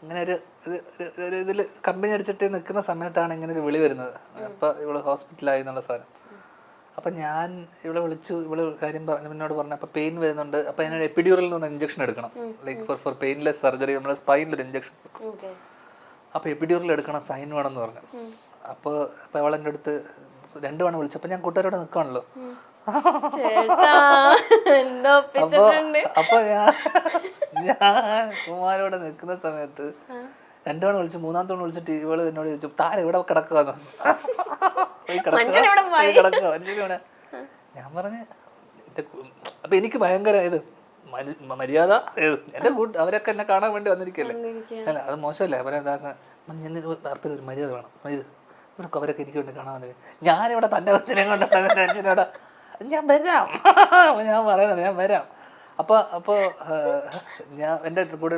ഇങ്ങനെ ഒരു ഇതിൽ കമ്പനി അടിച്ചിട്ട് നിൽക്കുന്ന സമയത്താണ് ഇങ്ങനെ ഒരു വിളി വരുന്നത്. അപ്പോൾ ഇവള് ഹോസ്പിറ്റലായി എന്നുള്ള സാധനം. അപ്പം ഞാൻ ഇവിടെ വിളിച്ചു, ഇവിടെ കാര്യം എന്നോട് പറഞ്ഞു. അപ്പോൾ പെയിൻ വരുന്നുണ്ട്, അപ്പോൾ അതിനൊരു എപ്പിഡ്യൂറൽ എന്ന് പറഞ്ഞ ഇഞ്ചക്ഷൻ എടുക്കണം, ലൈക്ക് ഫോർ പെയിൻലെസ് സർജറി. നമ്മുടെ സ്പൈനിലൊരു ഇഞ്ചക്ഷൻ എടുക്കും. അപ്പോൾ എപ്പിഡ്യൂറൽ എടുക്കണം, സൈൻ വേണമെന്ന് പറഞ്ഞു. അപ്പോൾ അവളെൻ്റെ അടുത്ത് 2 തവണ വിളിച്ചപ്പോൾ ഞാൻ കൂട്ടുകാരോടെ നിൽക്കുകയാണല്ലോ. അപ്പൊ ഞാൻ കുമാരോടെ നിൽക്കുന്ന സമയത്ത് 2 തവണ വിളിച്ചു. 3-ാമത്തെ തവണ വിളിച്ചിട്ട് ഇവള് എന്നോട് ചോദിച്ചു, താൻ ഇവിടെ കിടക്കുക. ഞാൻ പറഞ്ഞ് അപ്പൊ എനിക്ക് ഭയങ്കര ഇത് മര്യാദ, എന്റെ അവരൊക്കെ എന്നെ കാണാൻ വേണ്ടി വന്നിരിക്കല്ലേ. അല്ല അത് മോശമല്ലേ, അവരെ ഒരു മര്യാദ വേണം. ഇത് ഇവിടെ അവരൊക്കെ എനിക്ക് വേണ്ടി കാണാൻ വന്നില്ല. ഞാനിവിടെ തന്റെ കൊച്ചിനെ കൊണ്ടുള്ള ടെൻഷനോടെ ഞാൻ വരാം. ഞാൻ പറയുന്നത് ഞാൻ വരാം. അപ്പോൾ ഞാൻ എൻ്റെ കൂടെ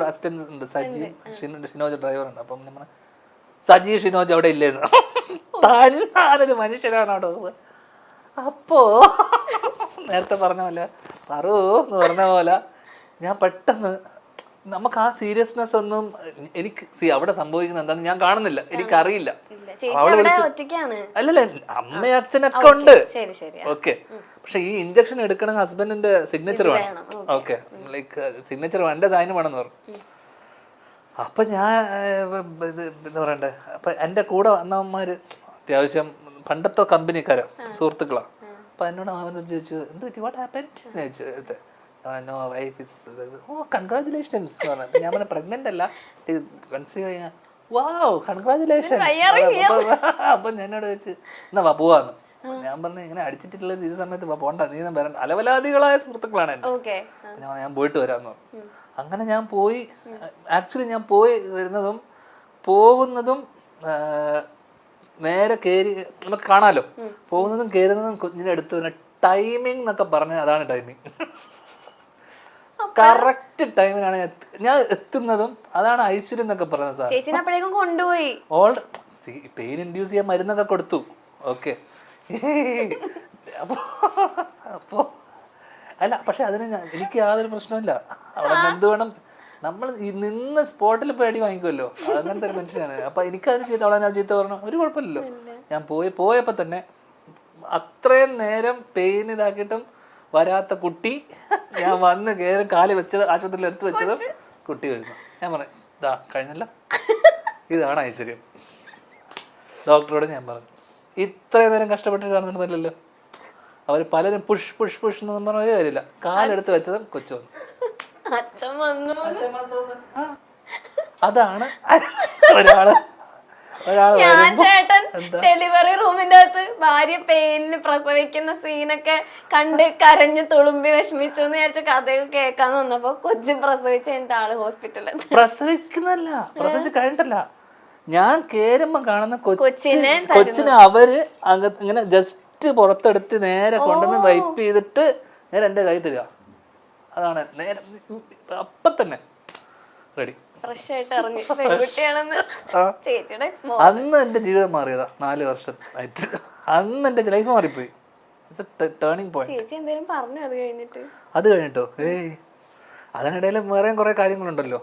അസിസ്റ്റന്റ് ഉണ്ട്, സജി ഷിനോജ് ഡ്രൈവറുണ്ട്. അപ്പം ഞാൻ പറഞ്ഞു, സജി ഷിനോജ് അവിടെ ഇല്ലായിരുന്നു, താനൊരു മനുഷ്യനാണ് അവിടെ. അപ്പോ നേരത്തെ പറഞ്ഞ പോലെ പറൂ എന്ന് പറഞ്ഞ പോലെ ഞാൻ പെട്ടെന്ന്, നമുക്ക് ആ സീരിയസ്നെസ് ഒന്നും എനിക്ക് അവിടെ സംഭവിക്കുന്നത് എന്താന്ന് ഞാൻ കാണുന്നില്ല, എനിക്കറിയില്ല. അല്ലല്ല, അമ്മയും അച്ഛനൊക്കെ ഉണ്ട്, ഓക്കെ. പക്ഷെ ഈ ഇഞ്ചക്ഷൻ എടുക്കണമെങ്കിൽ ഹസ്ബൻഡിന്റെ സിഗ്നേച്ചർ വേണം. ഓക്കെ, ലൈക്ക് സിഗ്നേച്ചർ വേണ്ട, സൈൻ വേണമെന്ന് പറഞ്ഞു. അപ്പൊ ഞാൻ എന്താ പറയണ്ടേ, അപ്പൊ എന്റെ കൂടെ വന്നവന്മാര് അത്യാവശ്യം പണ്ടത്തെ കമ്പനിക്കാരാ, സുഹൃത്തുക്കളാണ്. അപ്പൊ എന്നോട് അവൻ ചോദിച്ചു, എന്ത് വാട്ട് ഹാപ്പൻഡ് ചോദിച്ചു. No wife is, oh congratulations എന്ന് പറഞ്ഞു. ഞാൻ പറഞ്ഞ പ്രഗ്നന്റ് അല്ല, കൺസീവ് ചെയ്യാൻ. Wow congratulations. അപ്പൊ എന്നോട് ചോദിച്ചു, എന്നാ വാ പോവാന്ന്. ഞാൻ പറഞ്ഞു, ഇങ്ങനെ അടിച്ചിട്ടുള്ളത് ഈ സമയത്ത് പോണ്ട, നീ വരണ്ട. അലവലാദികളായ സുഹൃത്തുക്കളാണ് എന്റെ. ഞാൻ പോയിട്ട് വരാമെന്ന് പറഞ്ഞു. അങ്ങനെ ഞാൻ പോയി. ആക്ച്വലി ഞാൻ പോയി വരുന്നതും പോകുന്നതും നേരെ കയറി നമുക്ക് കാണാലോ, പോകുന്നതും കയറുന്നതും കുഞ്ഞിനെ അടുത്ത് തന്നെ ടൈമിംഗ് എന്നൊക്കെ പറഞ്ഞാൽ അതാണ് ടൈമിങ്. കറക്റ്റ് ടൈമിനാണ് ഞാൻ എത്തുന്നതും, അതാണ് ഐശ്വര്യം എന്നൊക്കെ പറഞ്ഞത്. സാർ കൊണ്ടുപോയി പെയിൻ ഇൻഡ്യൂസ് ചെയ്യാൻ മരുന്നൊക്കെ കൊടുത്തു, ഓക്കെ. അപ്പോ അല്ല, പക്ഷെ അതിന് എനിക്ക് യാതൊരു പ്രശ്നമില്ല. അവിടെ എന്ത് വേണം, നമ്മൾ ഈ നിന്ന് സ്പോട്ടിൽ പേടി വാങ്ങിക്കുമല്ലോ, അങ്ങനത്തെ ഒരു മനുഷ്യനാണ്. അപ്പൊ എനിക്കത് ചെയ്ത് അവളെ ഞാൻ ചീത്ത പറഞ്ഞു, ഒരു കുഴപ്പമില്ലല്ലോ. ഞാൻ പോയപ്പോ തന്നെ അത്രയും നേരം പെയിൻ ഇതാക്കിയിട്ടും വരാത്ത കുട്ടി, ഞാൻ വന്ന് കയറി കാല് വെച്ചത് ആശുപത്രിയിൽ എടുത്ത് വെച്ചതും കുട്ടി വരുന്നു. ഞാൻ പറഞ്ഞു, ഇതാ കഴിഞ്ഞല്ലോ, ഇതാണ് ഐശ്വര്യം. ഡോക്ടറോട് ഞാൻ പറഞ്ഞു, ഇത്രയും നേരം കഷ്ടപ്പെട്ട് കാണുന്നില്ലല്ലോ. അവർ പലരും പുഷ് പുഷ് പുഷ് എന്നൊന്നും പറഞ്ഞ ഒരു കാര്യമില്ല. കാലെടുത്ത് വെച്ചതും കൊച്ചു വന്നു. അതാണ് ഒരാള് ചേട്ടൻ ഡെലിവറി റൂമിന്റെ അകത്ത് ഭാര്യ പെയിന് പ്രസവിക്കുന്ന സീനൊക്കെ കണ്ട് കരഞ്ഞു തുളുമ്പി വിഷമിച്ചു എന്ന് വിചാരിച്ച കഥയൊക്കെ കേൾക്കാൻ വന്നപ്പോ കൊച്ചു പ്രസവിച്ച എന്റെ ആള് ഹോസ്പിറ്റലിൽ പ്രസവിക്കുന്നല്ല, പ്രസവിച്ച് കഴിഞ്ഞിട്ടല്ല. ഞാൻ കേറുമ്പോ കാണുന്ന കൊച്ചിനെ അവര് ഇങ്ങനെ ജസ്റ്റ് പുറത്തെടുത്ത് നേരെ കൊണ്ടുവന്ന് വൈപ്പ് ചെയ്തിട്ട് നേരെ എന്റെ കൈ തരിക. അതാണ് നേരെ അപ്പൊ തന്നെ റെഡി. അന്ന് എന്റെ ജീവിതം മാറിയതാ, 4 വർഷം ആയിട്ട്. അന്ന് എന്റെ ലൈഫ് മാറിപ്പോയി. Turning point. അത് കഴിഞ്ഞിട്ടോ അതിനിടയിൽ വേറെയും കുറെ കാര്യങ്ങളുണ്ടല്ലോ.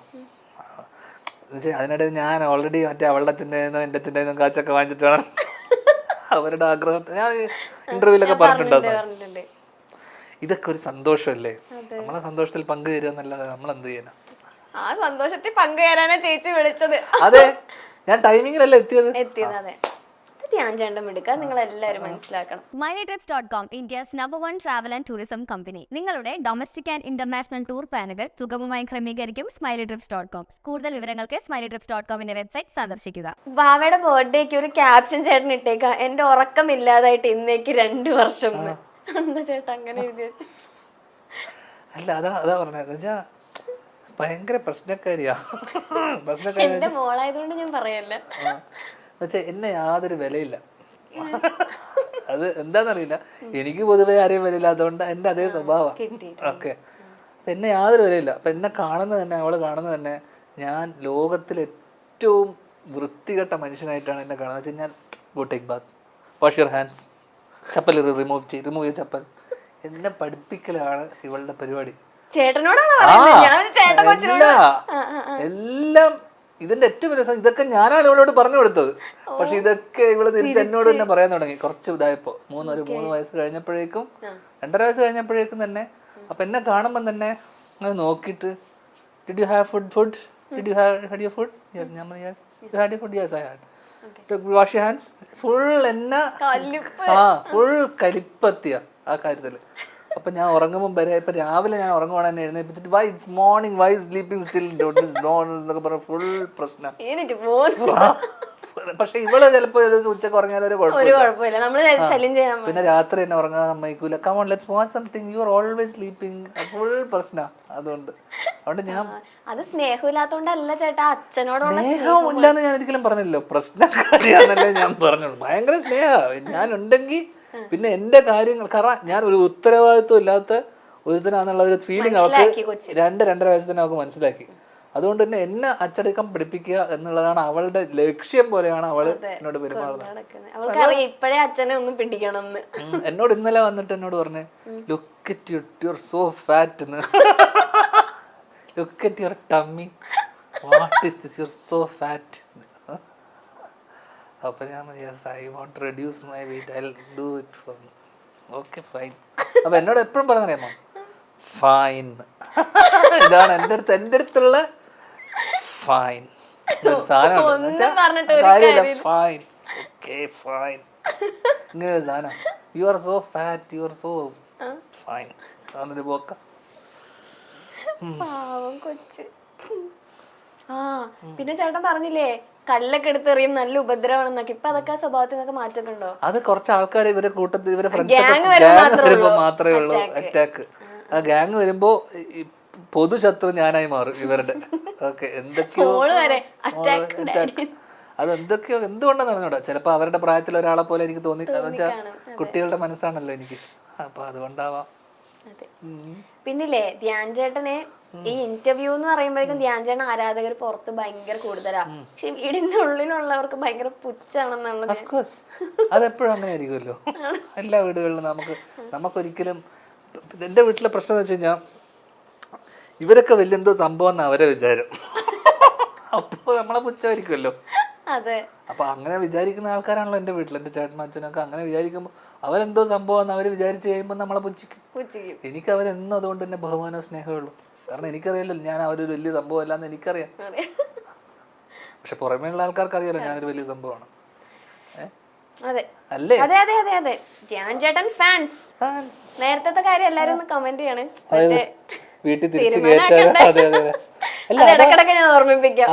അതിനിടയിൽ ഞാൻ ഓൾറെഡി മറ്റേ അവളുടെ അച്ഛൻ്റെന്നും എൻ്റെ അച്ഛൻ്റെന്നും കാശൊക്കെ വാങ്ങിച്ചിട്ട് വേണം അവരുടെ ആഗ്രഹത്തെ ഞാൻ ഇന്റർവ്യൂലൊക്കെ പറഞ്ഞിട്ടുണ്ടോ. ഇതൊക്കെ ഒരു സന്തോഷമല്ലേ, നമ്മളെ സന്തോഷത്തിൽ പങ്കുചേരുക എന്നല്ലാതെ നമ്മൾ എന്ത് ചെയ്യാനാ. ആ സന്തോഷത്തിൽ പങ്കുചേരാനാ ചേച്ചി വിളിച്ചത്. അതെ, ഞാൻ ടൈമിങ്ങിലല്ലേ എത്തിയത്. അതെ, നിങ്ങൾ എല്ലാവരും മനസ്സിലാക്കണം. MyLitrips.com, India's #1 travel and tourism company. നിങ്ങളുടെ ഡൊമസ്റ്റിക് ആൻഡ് ഇന്റർനാഷണൽ ടൂർ പ്ലാനുകൾ സുഗമമായി ക്രമീകരിക്കും SmileTrips.com. കൂടുതൽ വിവരങ്ങൾക്ക് SmileTrips.com വെബ്സൈറ്റ് സന്ദർശിക്കുക. ബാവയുടെ ബർത്ത്ഡേക്ക് ഒരു ക്യാപ്ഷൻ ചേട്ടൻ ഇട്ടേക്ക, എന്റെ ഉറക്കമില്ലാതായിട്ട് ഇന്നേക്ക് 2 വർഷം. എന്താ ചേട്ടാ അങ്ങനെ അല്ല, അതാ പറഞ്ഞത്. ഭയങ്കര പ്രശ്നക്കാരിയാ. എന്റെ മോളായതുകൊണ്ട് ഞാൻ പറയല്ല. എന്നെ യാതൊരു വിലയില്ല. അത് എന്താന്നറിയില്ല, എനിക്ക് പൊതുവെ ആരെയും വിലയില്ലാത്തതുകൊണ്ട് എന്റെ അതേ സ്വഭാവം. ഓക്കെ, എന്നെ യാതൊരു വിലയില്ല. അപ്പൊ എന്നെ കാണുന്നത് തന്നെ, അവള് കാണുന്നത് തന്നെ, ഞാൻ ലോകത്തിലെ ഏറ്റവും വൃത്തികെട്ട മനുഷ്യനായിട്ടാണ് എന്നെ കാണുന്നത്. വെച്ച് കഴിഞ്ഞാൽ go take Baat, wash your hands, chappal remove ചെയ്യ ചപ്പൽ. എന്നെ പഠിപ്പിക്കലാണ് ഇവളുടെ പരിപാടി. എല്ലാം ഇതിന്റെ ഏറ്റവും വലിയ രസം ഇതൊക്കെ ഞാനാണ് ഇവളോട് പറഞ്ഞു കൊടുത്തത്. പക്ഷെ ഇതൊക്കെ ഇവള് തിരിച്ച് എന്നോട് തന്നെ പറയാൻ തുടങ്ങി കുറച്ച് ഇതായപ്പോ. 3 വയസ്സ് കഴിഞ്ഞപ്പോഴേക്കും 2.5 വയസ്സ് കഴിഞ്ഞപ്പോഴേക്കും തന്നെ. അപ്പൊ എന്നെ കാണുമ്പോൾ തന്നെ അത് നോക്കിയിട്ട് did you have food did you had your food? ഞാൻ പറഞ്ഞു yes. You had your food? Yes I had. Wash your hands. Full എന്നെ ഫുൾ കലിപ്പത്തിയ ആ കാര്യത്തില്. അപ്പൊ ഞാൻ ഉറങ്ങുമ്പോൾ വരെ ഇപ്പൊ രാവിലെ ഞാൻ ഉറങ്ങുവാണ് എന്നെ എഴുന്നേപ്പിച്ചിട്ട് why it's morning why is sleeping still എന്നൊക്കെ പറഞ്ഞ ഫുൾ പ്രശ്നം. പക്ഷെ ഇവള് ചിലപ്പോ ഒരു ഉച്ചക്ക് ഉറങ്ങിയാലും ഒരു കുഴപ്പമില്ല. പിന്നെ രാത്രി തന്നെ ഉറങ്ങാൻ സമ്മതിക്കൂല. Come on let's watch something you are always sleeping. Full പ്രശ്നം. അതുകൊണ്ട് ഞാൻ അത് സ്നേഹമില്ലാത്തോണ്ടല്ല ചേട്ടാ, അച്ഛനോടുള്ള സ്നേഹം ഇല്ലാന്ന് ഞാൻ ഒരിക്കലും പറഞ്ഞില്ലല്ലോ. പ്രശ്നക്കാരിയാന്നല്ലേ ഞാൻ പറഞ്ഞോളൂ. ഭയങ്കര സ്നേഹ ഞാൻ ഉണ്ടെങ്കിൽ പിന്നെ എന്റെ കാര്യങ്ങൾ. കാരണം ഞാൻ ഒരു ഉത്തരവാദിത്വം ഇല്ലാത്ത ഒരുത്തനാന്നുള്ള ഒരു ഫീലിംഗ് അവൾക്ക് 2-2.5 വയസ്സ് തന്നെ അവൾക്ക് മനസ്സിലാക്കി. അതുകൊണ്ട് തന്നെ എന്നെ അച്ചടക്കം പഠിപ്പിക്കുക എന്നുള്ളതാണ് അവളുടെ ലക്ഷ്യം പോലെയാണ് അവള് എന്നോട് പെരുമാറുന്നത്. ഇപ്പഴേ അച്ഛനെ ഒന്ന് പിടിക്കണം. എന്നോട് ഇന്നലെ വന്നിട്ട് എന്നോട് പറഞ്ഞു look at you are so fat. Look at your tummy. What is this? You are so fat. അപ്പൊ ഞാൻ yes I want to reduce my weight. I will do it for me. Okay fine. അപ്പൊ എന്നോട് എപ്പോഴും പറഞ്ഞറിയാമോ fine. ഇതാണ് എൻ്റെ അടുത്തുള്ള fine സാധനം. Fine okay fine ഇങ്ങനെ ഒരു സാധനം. U are so fat U are so fine. അതൊരു പോക്ക. പിന്നെ ചേട്ടൻ പറഞ്ഞില്ലേ കല്ലൊക്കെ എടുത്തെറിയും നല്ല ഉപദ്രവമാണെന്നൊക്കെ. ഇപ്പൊ അതൊക്കെ സ്വഭാവത്തിൽ നിന്നൊക്കെ മാറ്റമൊക്കെ ഉണ്ടോ? അത് കുറച്ച് ആൾക്കാർ ഇവരെ കൂട്ടത്തിൽ ഇവരെ ഫ്രണ്ട്സ് വരുമ്പോ മാത്രമേ ഉള്ളൂ അറ്റാക്ക്. ആ ഗ്യാങ് വരുമ്പോ പൊതുശത്രു ഞാനായി മാറും ഇവരുടെ. ഓക്കെ എന്തൊക്കെയോ അതെന്തൊക്കെയോ എന്തുകൊണ്ടാന്ന് പറഞ്ഞോടാ. ചിലപ്പോ അവരുടെ പ്രായത്തിൽ ഒരാളെ പോലെ എനിക്ക് തോന്നി. എന്ന് വെച്ചാൽ കുട്ടികളുടെ മനസ്സാണല്ലോ എനിക്ക്. അപ്പൊ അതുകൊണ്ടാവാം. പിന്നില്ലേ ധ്യാൻ ചേട്ടനെ ഈ ഇന്റർവ്യൂ എന്ന് പറയുമ്പോഴേക്കും ധ്യാൻ ചേട്ടൻ ആരാധകർ പുറത്ത് ഭയങ്കര കൂടുതലാ. പക്ഷെ വീടിന്റെ ഉള്ളിലുള്ളവർക്ക് ഭയങ്കര പുച്ഛാണെന്നുള്ളത്. അതെപ്പോഴും അങ്ങനെ ആയിരിക്കുമല്ലോ എല്ലാ വീടുകളിലും. നമുക്കൊരിക്കലും എന്റെ വീട്ടിലെ പ്രശ്നം എന്ന് വെച്ച് കഴിഞ്ഞാൽ ഇവരൊക്കെ വലിയ എന്തോ സംഭവം എന്ന് അവരെ വിചാരം. അപ്പൊ നമ്മളെ പുച്ഛമായിരിക്കുമല്ലോ. അപ്പൊ അങ്ങനെ വിചാരിക്കുന്ന ആൾക്കാരാണല്ലോ എന്റെ വീട്ടിൽ. എന്റെ ചേട്ടനും അച്ഛനൊക്കെ അങ്ങനെ വിചാരിക്കുമ്പോൾ അവരെന്തോ സംഭവം എന്ന് അവര് വിചാരിച്ചു കഴിയുമ്പോൾ നമ്മളെ പുച്ഛിക്കും. എനിക്ക് അവരെന്നും അതുകൊണ്ട് തന്നെ ബഹുമാനവും സ്നേഹമുള്ളൂ. കാരണം എനിക്കറിയില്ലല്ലോ ഞാൻ അവരൊരു വലിയ സംഭവം അല്ലാന്ന് എനിക്കറിയാം. പക്ഷെ പുറമേയുള്ള ആൾക്കാർക്ക് അറിയാലോ ഞാനൊരു വലിയ സംഭവമാണ്. അല്ലേ? നേരത്തെ കാര്യം എല്ലാരും ഒന്ന് കമന്റ് ചെയ്യണേ. വീട്ടിൽ തിരിച്ചു കയറ്റാൻ.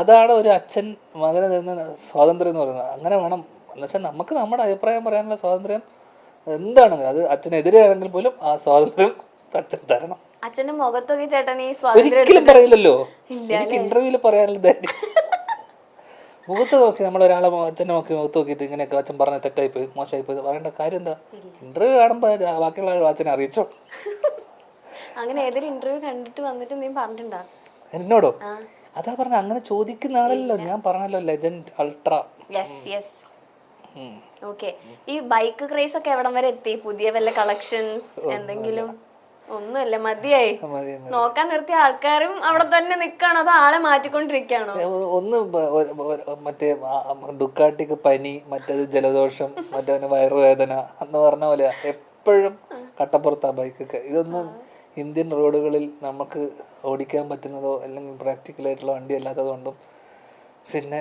അതാണ് ഒരു അച്ഛൻ മകന് തരുന്ന സ്വാതന്ത്ര്യം എന്ന് പറയുന്നത്. അങ്ങനെ വേണം. എന്നുവെച്ചാൽ നമുക്ക് നമ്മുടെ അഭിപ്രായം പറയാനുള്ള സ്വാതന്ത്ര്യം എന്താണെങ്കിലും അത് അച്ഛനെതിരെയാണെങ്കിൽ പോലും ആ സ്വാതന്ത്ര്യം അച്ഛൻ തരണം. അച്ഛന്റെ മുഖത്തൊക്കെ ചേട്ടൻ ഈ സ്വാതന്ത്ര്യം ഒരിക്കലും പറയില്ലല്ലോ. എനിക്ക് ഇന്റർവ്യൂല് പറയാനുള്ള ധൈര്യം. മുഖത്ത് നോക്കി നമ്മൾ ഒരാളെ അച്ഛനെ നോക്കി മുഖത്ത് നോക്കിയിട്ട് ഇങ്ങനെയൊക്കെ അച്ഛൻ പറഞ്ഞ തെറ്റായി പോയി മോശമായി പോയി പറയേണ്ട കാര്യം എന്താ? ഇന്റർവ്യൂ കാണുമ്പോ ബാക്കിയുള്ള അച്ഛനെ അറിയിച്ചോ. അങ്ങനെ ഏതൊരു ഇന്റർവ്യൂ കണ്ടിട്ട് വന്നിട്ട് നീ പറഞ്ഞിട്ടുണ്ടോ എന്നോടോ? അതാ പറഞ്ഞ അങ്ങനെ ചോദിക്കുന്ന ആളല്ലോ. ഞാൻ പറഞ്ഞല്ലോ ലെജൻഡ് അൾട്രാ. ഓക്കെ. ഈ ബൈക്ക് ക്രേസ് ഒക്കെ എവിടം വരെ എത്തി? പുതിയ വല്ല കളക്ഷൻസ് എന്തെങ്കിലും? ഒന്നുമല്ല, മതിയായി. നോക്കാൻ നിർത്തിയ ആൾക്കാരും അവിടെ തന്നെ നിക്കാണോ അതോ ആളെ മാറ്റിക്കൊണ്ടിരിക്കുകയാണോ? ഒന്ന് മറ്റേ ഡുക്കാട്ടിക്ക് പനി, മറ്റേത് ജലദോഷം, മറ്റേ വയറുവേദന എന്ന് പറഞ്ഞ പോലെ എപ്പോഴും കട്ടപ്പുറത്താ ബൈക്കൊക്കെ. ഇതൊന്നും ഇന്ത്യൻ റോഡുകളിൽ നമുക്ക് ഓടിക്കാൻ പറ്റുന്നതോ അല്ലെങ്കിൽ പ്രാക്ടിക്കൽ ആയിട്ടുള്ള വണ്ടി അല്ലാത്തത് കൊണ്ടും പിന്നെ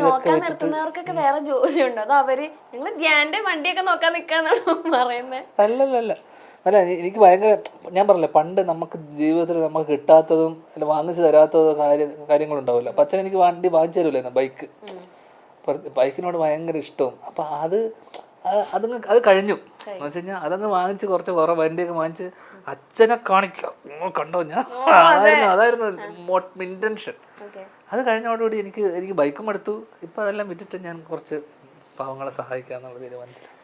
നോക്കാൻ നിർത്തുന്നവർക്കൊക്കെ വേറെ ജോലി ഉണ്ടോ അതോ അവര് നിങ്ങൾ ധ്യാന്റെ വണ്ടിയൊക്കെ നോക്കാൻ നിക്കാന്നാണോ പറയുന്നത്? അല്ല അല്ല, എനിക്ക് ഭയങ്കര ഞാൻ പറഞ്ഞില്ലേ പണ്ട് നമുക്ക് ജീവിതത്തിൽ നമുക്ക് കിട്ടാത്തതും അല്ല വാങ്ങിച്ചു തരാത്തതും കാര്യങ്ങളുണ്ടാവില്ല. അപ്പം അച്ഛൻ എനിക്ക് വണ്ടി വാങ്ങിച്ചു തരുമല്ലായിരുന്നു, ബൈക്കിനോട് ഭയങ്കര ഇഷ്ടവും. അപ്പം അത് കഴിഞ്ഞു എന്ന് വെച്ച് കഴിഞ്ഞാൽ അതങ്ങ് വാങ്ങിച്ച് കുറച്ച് കുറേ വണ്ടിയൊക്കെ വാങ്ങിച്ച് അച്ഛനെ കാണിക്കാം കണ്ടോ ഞാൻ അതായിരുന്നു ഇന്റൻഷൻ. അത് കഴിഞ്ഞോടുകൂടി എനിക്ക് ബൈക്കും എടുത്തു. ഇപ്പം അതെല്ലാം വിറ്റിട്ട് ഞാൻ കുറച്ച് പാവങ്ങളെ സഹായിക്കാന്നുള്ള തീരുമാനത്തിൽ.